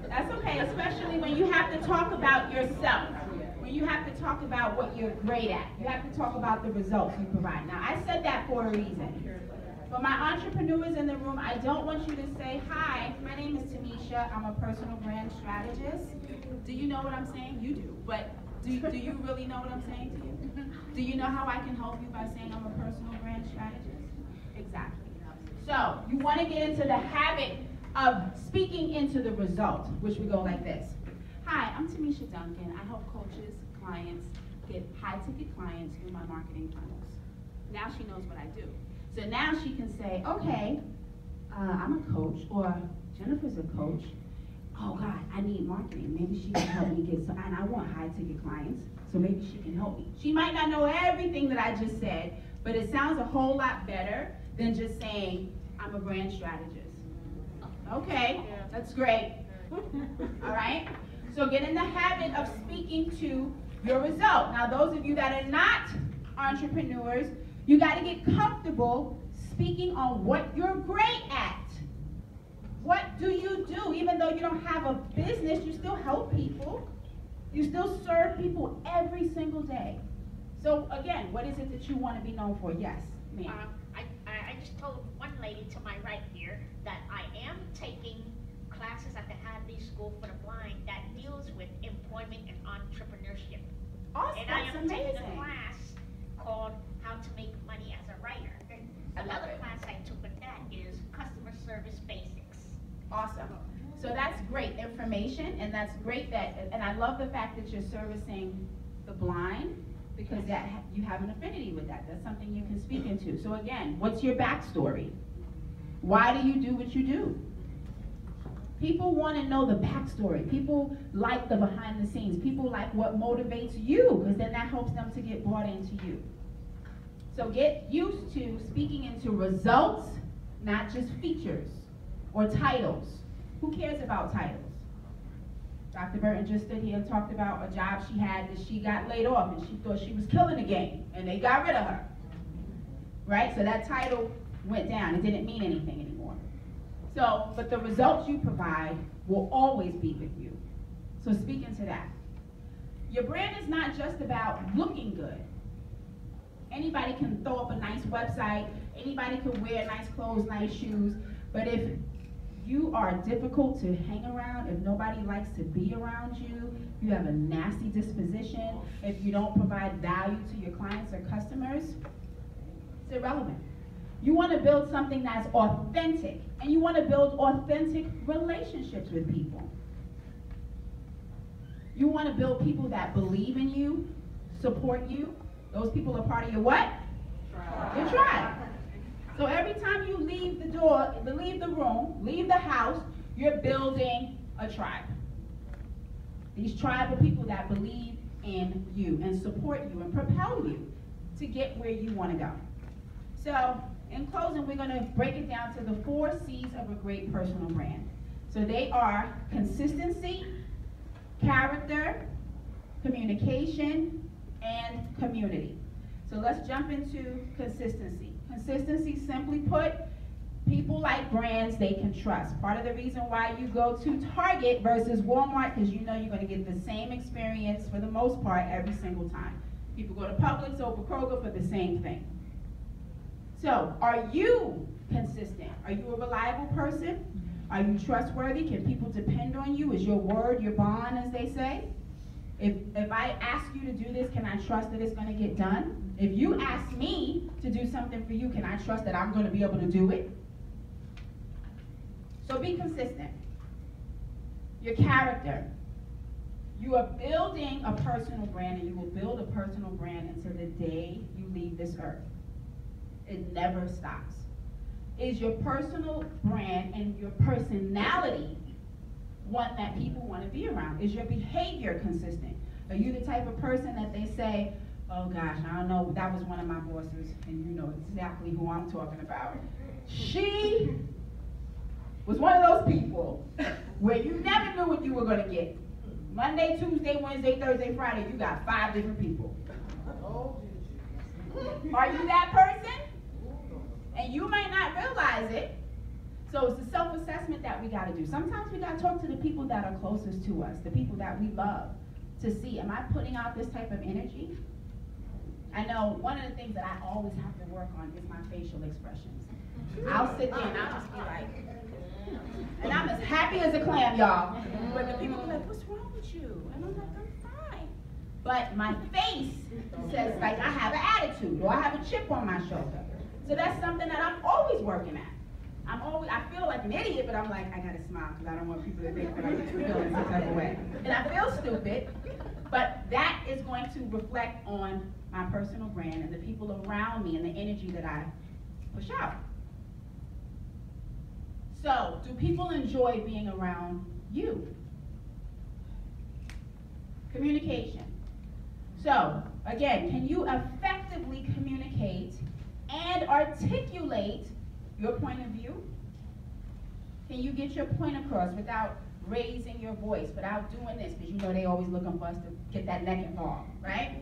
That's okay, especially when you have to talk about yourself. When you have to talk about what you're great at. You have to talk about the results you provide. Now, I said that for a reason. For my entrepreneurs in the room, I don't want you to say, hi, my name is Tamisha. I'm a personal brand strategist. Do you know what I'm saying? You do. But do you really know what I'm saying to you? Do you know how I can help you by saying I'm a personal brand strategist? Exactly. So you want to get into the habit of speaking into the result, which we go like this. Hi, I'm Tamisha Duncan. I help coaches, clients, get high-ticket clients through my marketing funnels. Now she knows what I do. So now she can say, okay, I'm a coach, or Jennifer's a coach. Oh God, I need marketing. Maybe she can help me get some, and I want high-ticket clients, so maybe she can help me. She might not know everything that I just said, but it sounds a whole lot better than just saying, I'm a brand strategist. Okay, that's great. All right, so get in the habit of speaking to your result. Now, those of you that are not entrepreneurs, you got to get comfortable speaking on what you're great at. What do you do? Even though you don't have a business, you still help people. You still serve people every single day. So again, what is it that you want to be known for? Yes, ma'am. I just told one lady to my right here that I am taking classes at the Hadley School for the Blind that deals with employment and entrepreneurship. Awesome, And I that's am taking amazing. a class called How to Make Money as a Writer. Another class I took with that is Customer Service Basics. Awesome. So that's great information, and that's great that, and I love the fact that you're servicing the blind, because that you have an affinity with that. That's something you can speak into. So again, what's your backstory? Why do you do what you do? People want to know the backstory. People like the behind the scenes. People like what motivates you, because then that helps them to get bought into you. So get used to speaking into results, not just features or titles. Who cares about titles? Dr. Burton just stood here and talked about a job she had that she got laid off, and she thought she was killing the game, and they got rid of her. Right? So that title went down. It didn't mean anything anymore. So, but the results you provide will always be with you. So speak into that. Your brand is not just about looking good. Anybody can throw up a nice website. Anybody can wear nice clothes, nice shoes. But if you are difficult to hang around, if nobody likes to be around you, you have a nasty disposition, if you don't provide value to your clients or customers, it's irrelevant. You want to build something that's authentic, and you want to build authentic relationships with people. You want to build people that believe in you, support you. Those people are part of your what? Your tribe. So every time you leave the door, leave the room, leave the house, you're building a tribe. These tribe of people that believe in you and support you and propel you to get where you want to go. So in closing, we're going to break it down to the 4 C's of a great personal brand. So they are consistency, character, communication, and community. So let's jump into consistency. Consistency, simply put, people like brands they can trust. Part of the reason why you go to Target versus Walmart, because you know you're going to get the same experience for the most part every single time. People go to Publix over Kroger for the same thing. So, are you consistent? Are you a reliable person? Are you trustworthy? Can people depend on you? Is your word your bond, as they say? If I ask you to do this, can I trust that it's going to get done? If you ask me to do something for you, can I trust that I'm going to be able to do it? So be consistent. Your character. You are building a personal brand, and you will build a personal brand until the day you leave this earth. It never stops. Is your personal brand and your personality one that people want to be around? Is your behavior consistent? Are you the type of person that they say, oh gosh, I don't know, that was one of my bosses, and you know exactly who I'm talking about. She was one of those people where you never we're gonna get. Monday, Tuesday, Wednesday, Thursday, Friday, you got 5 different people. Are you that person? And you might not realize it. So it's a self-assessment that we gotta do. Sometimes we gotta talk to the people that are closest to us, the people that we love, to see, am I putting out this type of energy? I know one of the things that I always have to work on is my facial expressions. I'll sit there and I'll just be like, and I'm as happy as a clam, y'all. But the people are like, what's wrong with you? And I'm like, I'm fine. But my face says like I have an attitude or I have a chip on my shoulder. So that's something that I'm always working at. I feel like an idiot, but I'm like, I gotta smile because I don't want people to think that I'm feeling some type of way. And I feel stupid, but that is going to reflect on my personal brand and the people around me and the energy that I push out. So, do people enjoy being around you? Communication. So, again, can you effectively communicate and articulate your point of view? Can you get your point across without raising your voice, without doing this? Because you know they always looking for us to get that neck involved, right?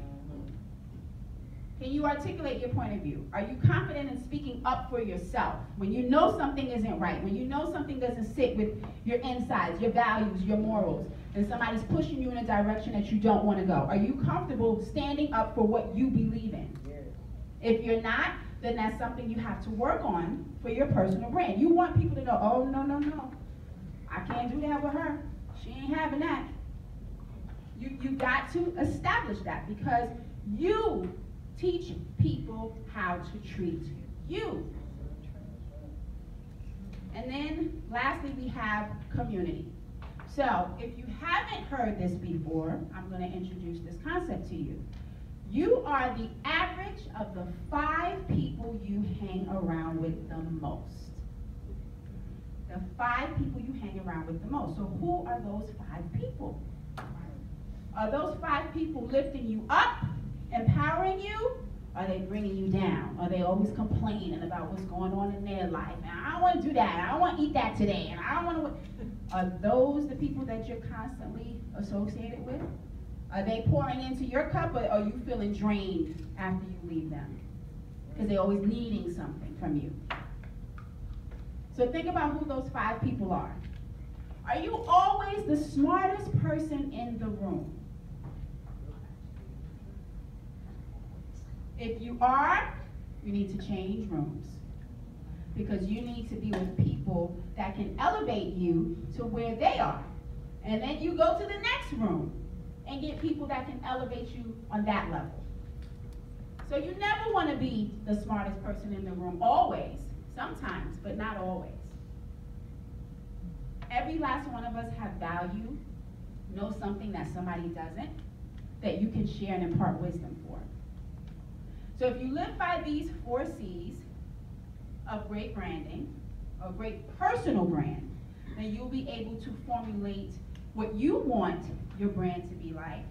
Can you articulate your point of view? Are you confident in speaking up for yourself? When you know something isn't right, when you know something doesn't sit with your insides, your values, your morals, and somebody's pushing you in a direction that you don't want to go, are you comfortable standing up for what you believe in? Yes. If you're not, then that's something you have to work on for your personal brand. You want people to know, oh, no, no, no. I can't do that with her. She ain't having that. You got to establish that because you teach people how to treat you. And then lastly, we have community. So if you haven't heard this before, I'm going to introduce this concept to you. You are the average of the 5 people you hang around with the most. The 5 people you hang around with the most. So who are those 5 people? Are those 5 people lifting you up, empowering you? Are they bringing you down? Are they always complaining about what's going on in their life? And I don't want to do that. I don't want to eat that today. And I don't want to. Are those the people that you're constantly associated with? Are they pouring into your cup, or are you feeling drained after you leave them? Because they're always needing something from you. So think about who those 5 people are. Are you always the smartest person in the room? If you are, you need to change rooms. Because you need to be with people that can elevate you to where they are. And then you go to the next room and get people that can elevate you on that level. So you never want to be the smartest person in the room, always. Sometimes, but not always. Every last one of us have value, know something that somebody doesn't, that you can share and impart wisdom for. So if you live by these 4 C's of great branding, or great personal brand, then you'll be able to formulate what you want your brand to be like,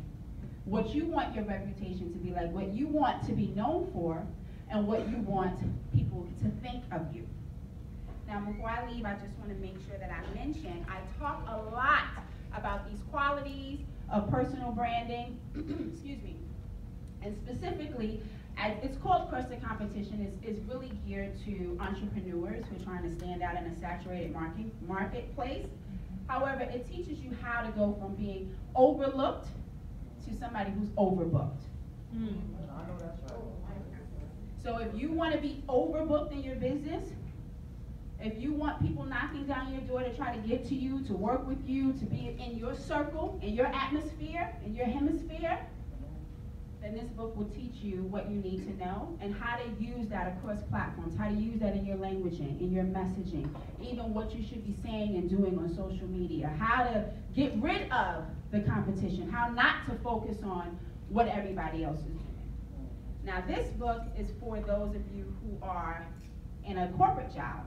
what you want your reputation to be like, what you want to be known for, and what you want people to think of you. Now, before I leave, I just want to make sure that I mention, I talk a lot about these qualities of personal branding, excuse me, and specifically, it's called Crush the Competition. It's really geared to entrepreneurs who are trying to stand out in a saturated marketplace. However, it teaches you how to go from being overlooked to somebody who's overbooked. So if you want to be overbooked in your business, if you want people knocking down your door to try to get to you, to work with you, to be in your circle, in your atmosphere, in your hemisphere, then this book will teach you what you need to know and how to use that across platforms, how to use that in your languaging, in your messaging, even what you should be saying and doing on social media, how to get rid of the competition, how not to focus on what everybody else is doing. Now, this book is for those of you who are in a corporate job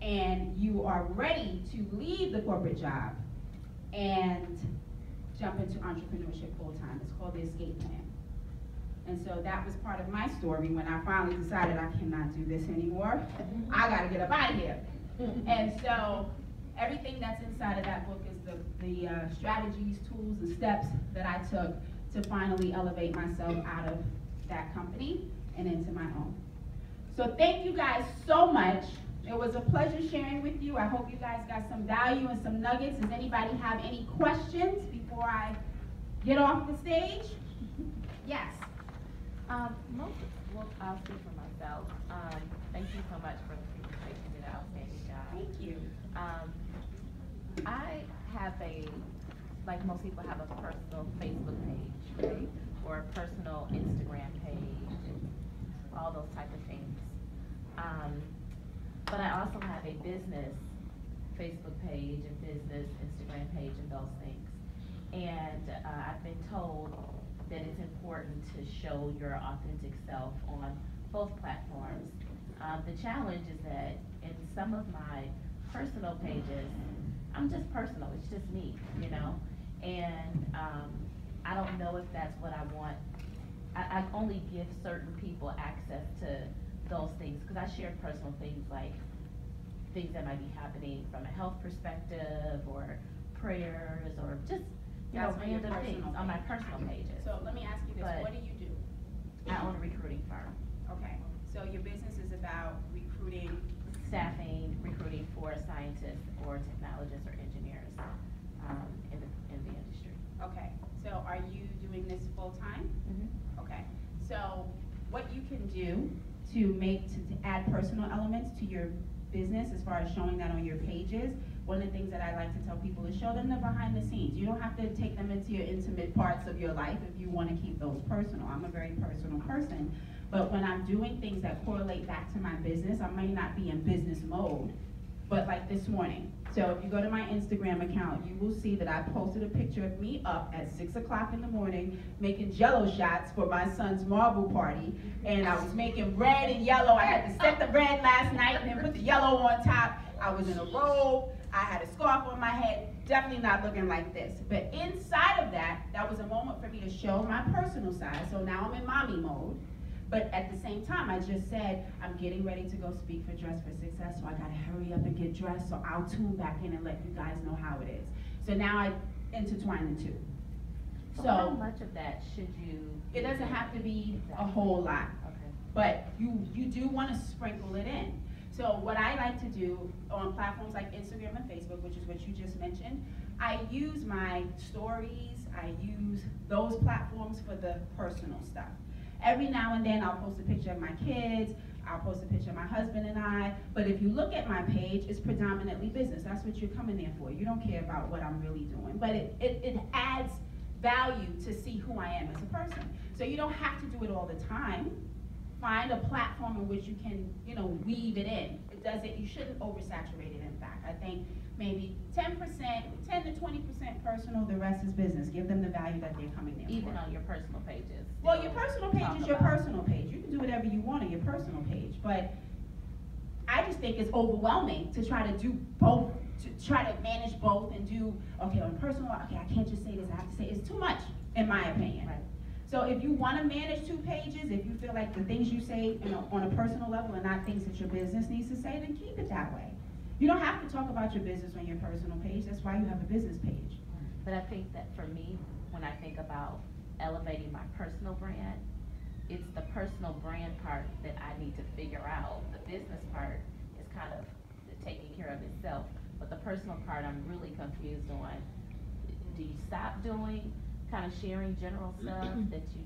and you are ready to leave the corporate job and jump into entrepreneurship full time. It's called the Escape Plan. And so that was part of my story when I finally decided I cannot do this anymore. I gotta get up out of here. And so everything that's inside of that book is the strategies, tools, and steps that I took to finally elevate myself out of that company and into my own. So thank you guys so much. It was a pleasure sharing with you. I hope you guys got some value and some nuggets. Does anybody have any questions before I get off the stage? Yes. I'll speak for myself. Thank you so much for the presentation. You did an outstanding job. Thank you. I have like most people have a personal Facebook page, right? Or a personal Instagram page, and all those type of things. But I also have a business Facebook page and business Instagram page and those things. And I've been told that it's important to show your authentic self on both platforms. The challenge is that in some of my personal pages, I'm just personal, it's just me, you know? And I don't know if that's what I want. I only give certain people access to those things, because I share personal things like things that might be happening from a health perspective, or prayers, or just, you know, That's on your random things personal on my page. personal pages. So let me ask you this, But what do you do? I own a recruiting firm. Okay, so your business is about recruiting. Staffing, recruiting for scientists or technologists or engineers in the industry. Okay, so are you doing this full time? Mm-hmm. Okay, so what you can do to add personal elements to your business as far as showing that on your pages, one of the things that I like to tell people is show them the behind the scenes. You don't have to take them into your intimate parts of your life if you want to keep those personal. I'm a very personal person. But when I'm doing things that correlate back to my business, I may not be in business mode, but like this morning. So if you go to my Instagram account, you will see that I posted a picture of me up at 6 o'clock in the morning making jello shots for my son's marble party. And I was making red and yellow. I had to set the red last night and then put the yellow on top. I was in a robe. I had a scarf on my head. Definitely not looking like this. But inside of that, that was a moment for me to show my personal side. So now I'm in mommy mode. But at the same time, I just said, I'm getting ready to go speak for Dress for Success, so I gotta hurry up and get dressed, so I'll tune back in and let you guys know how it is. So now I intertwine the two. So how much of that should you? It doesn't have to be a whole lot, Okay. but you do wanna sprinkle it in. So what I like to do on platforms like Instagram and Facebook, which is what you just mentioned, I use my stories, I use those platforms for the personal stuff. Every now and then I'll post a picture of my kids, I'll post a picture of my husband and I, but if you look at my page, it's predominantly business. That's what you're coming there for. You don't care about what I'm really doing, but it adds value to see who I am as a person. So you don't have to do it all the time. Find a platform in which you can, you know, weave it in. You shouldn't oversaturate it, in fact. I think maybe 10%, 10 to 20% personal, the rest is business. Give them the value that they're coming there for. Even on your personal pages? Well, your personal page is your personal page. You can do whatever you want on your personal page, but I just think it's overwhelming to try to do both, to try to manage both and do, okay, on personal, okay, I can't just say this, I have to say, it's too much, in my opinion. Right. So if you want to manage 2 pages, if you feel like the things you say, you know, on a personal level are not things that your business needs to say, then keep it that way. You don't have to talk about your business on your personal page. That's why you have a business page. But I think that for me, when I think about elevating my personal brand, it's the personal brand part that I need to figure out. The business part is kind of taking care of itself, but the personal part I'm really confused on. Do you stop doing kind of sharing general stuff that you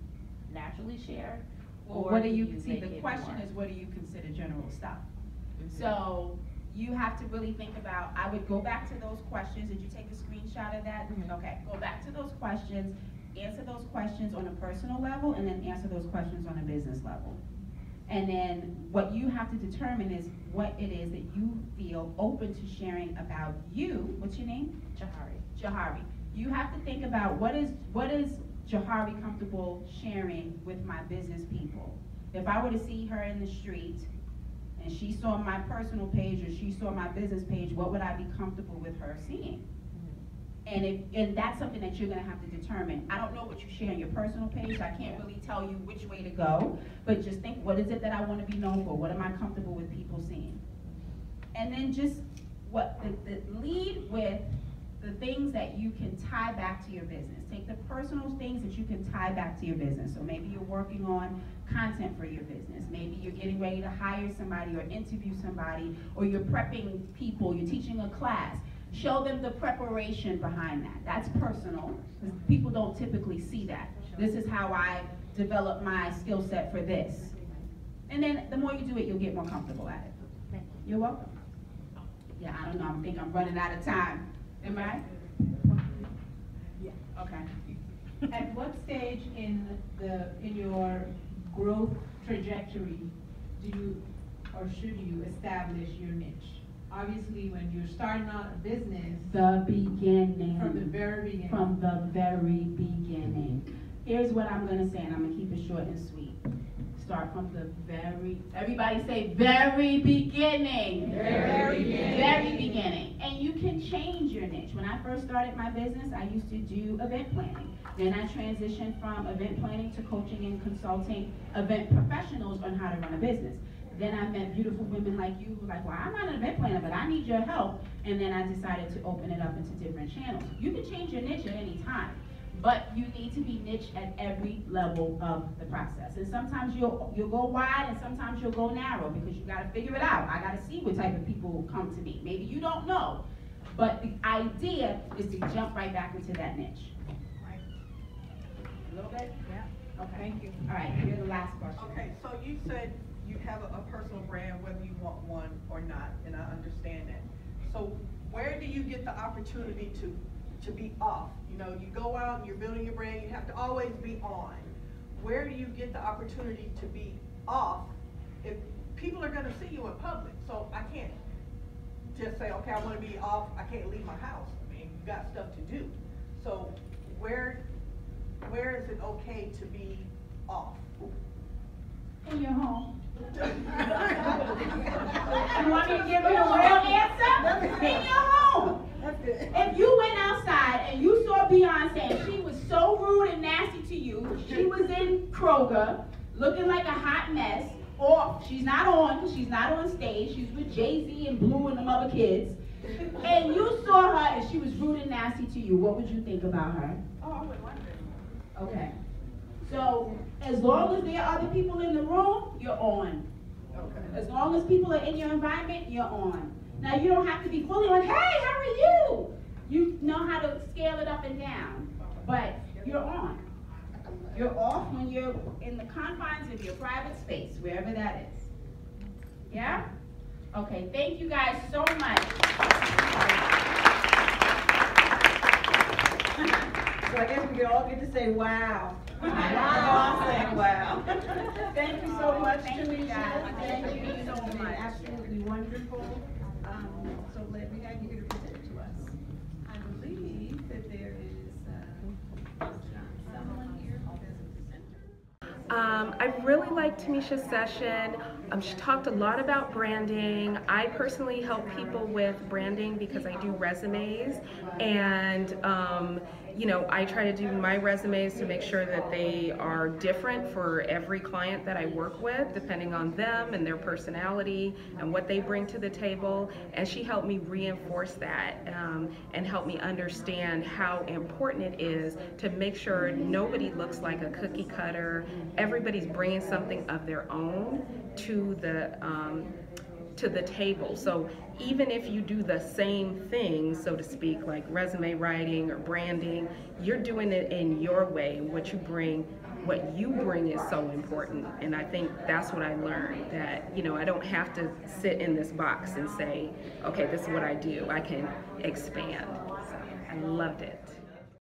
naturally share? Or what do you see? The question is, what do you consider general stuff? Mm-hmm. So you have to really think about, I would go back to those questions. Did you take a screenshot of that? Mm-hmm. Okay, go back to those questions, answer those questions on a personal level, and then answer those questions on a business level. And then what you have to determine is what it is that you feel open to sharing about you. What's your name? Jahari. Jahari. You have to think about what is Jahari comfortable sharing with my business people. If I were to see her in the street and she saw my personal page or she saw my business page, what would I be comfortable with her seeing? And that's something that you're gonna have to determine. I don't know what you share on your personal page, so I can't really tell you which way to go, but just think, what is it that I wanna be known for? What am I comfortable with people seeing? And then just lead with the things that you can tie back to your business. Take the personal things that you can tie back to your business. So maybe you're working on content for your business. Maybe you're getting ready to hire somebody or interview somebody, or you're prepping people, you're teaching a class. Show them the preparation behind that. That's personal, because people don't typically see that. This is how I develop my skill set for this. And then the more you do it, you'll get more comfortable at it. You're welcome. Yeah, I don't know, I think I'm running out of time. Am I? Yeah. Okay. At what stage in your growth trajectory do you or should you establish your niche? Obviously, when you're starting out a business, The beginning. from the very beginning. From the very beginning. Here's what I'm gonna say, and I'm gonna keep it short and sweet. Start from the everybody say very beginning. Very beginning. Very beginning. And you can change your niche. When I first started my business, I used to do event planning. Then I transitioned from event planning to coaching and consulting event professionals on how to run a business. Then I met beautiful women like you who were like, well, I'm not an event planner, but I need your help. And then I decided to open it up into different channels. You can change your niche at any time, but you need to be niche at every level of the process. And sometimes you'll go wide and sometimes you'll go narrow because you gotta figure it out. I gotta see what type of people come to me. Maybe you don't know, but the idea is to jump right back into that niche. Right. A little bit? Yeah. Okay. Thank you. All right, here's the last question. Okay, so you said you have a personal brand whether you want one or not, and I understand that. So where do you get the opportunity to be off? You know, you go out and you're building your brand, you have to always be on. Where do you get the opportunity to be off if people are gonna see you in public? So I can't just say, okay, I wanna be off, I can't leave my house. I mean, you got stuff to do. So where is it okay to be off? In your home. You want me to give you a real answer? In your home. If you went outside and you saw Beyonce and she was so rude and nasty to you, she was in Kroger looking like a hot mess, or she's not on because she's not on stage, she's with Jay-Z and Blue and them other kids, and you saw her and she was rude and nasty to you, what would you think about her? Oh, I would wonder. Okay. So, as long as there are other people in the room, you're on. Okay. As long as people are in your environment, you're on. Now, you don't have to be fully on, hey, how are you? You know how to scale it up and down, but you're on. You're off when you're in the confines of your private space, wherever that is. Yeah? Okay, thank you guys so much. So I guess we can all get to say, wow. Wow. Thank you so much, Thank you, guys. Thank Thank you you so so much. much. Absolutely wonderful. So glad we had you here to present to us. I believe that there is someone here who has a presenter. I really liked Tamisha's session. She talked a lot about branding. I personally help people with branding because I do resumes, and you know, I try to do my resumes to make sure that they are different for every client that I work with, depending on them and their personality and what they bring to the table. And she helped me reinforce that and help me understand how important it is to make sure nobody looks like a cookie cutter. Everybody's bringing something of their own to the table. So even if you do the same thing, so to speak, like resume writing or branding, you're doing it in your way. What you bring is so important. And I think that's what I learned, that, you know, I don't have to sit in this box and say, okay, this is what I do. I can expand. So I loved it.